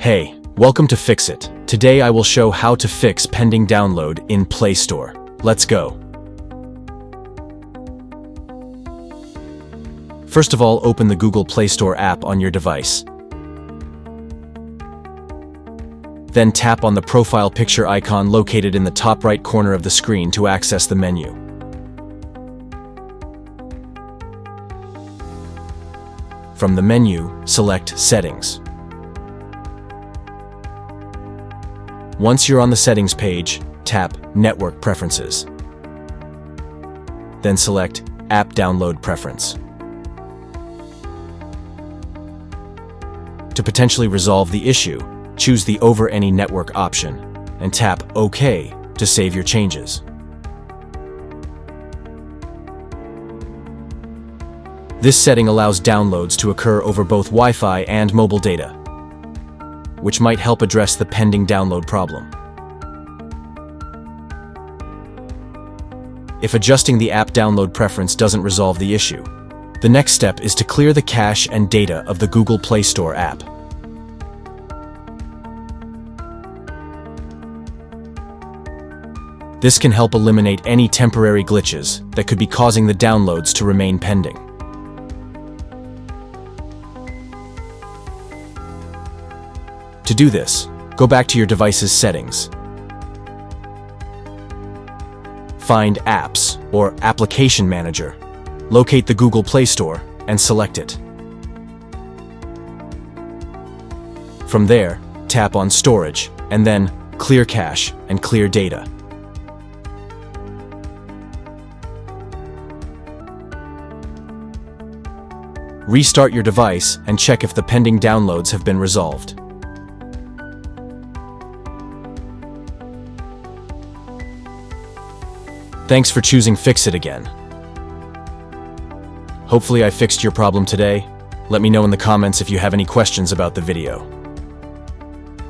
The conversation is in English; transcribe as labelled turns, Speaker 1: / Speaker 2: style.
Speaker 1: Hey, welcome to Fix-It. Today I will show how to fix pending download in Play Store. Let's go. First of all, open the Google Play Store app on your device. Then tap on the profile picture icon located in the top right corner of the screen to access the menu. From the menu, select Settings. Once you're on the Settings page, tap Network Preferences. Then select App Download Preference. To potentially resolve the issue, choose the Over Any Network option and tap OK to save your changes. This setting allows downloads to occur over both Wi-Fi and mobile data, which might help address the pending download problem. If adjusting the app download preference doesn't resolve the issue, the next step is to clear the cache and data of the Google Play Store app. This can help eliminate any temporary glitches that could be causing the downloads to remain pending. To do this, go back to your device's settings. Find Apps or Application Manager. Locate the Google Play Store and select it. From there, tap on Storage and then Clear Cache and Clear Data. Restart your device and check if the pending downloads have been resolved. Thanks for choosing Fix-It again. Hopefully I fixed your problem today. Let me know in the comments if you have any questions about the video.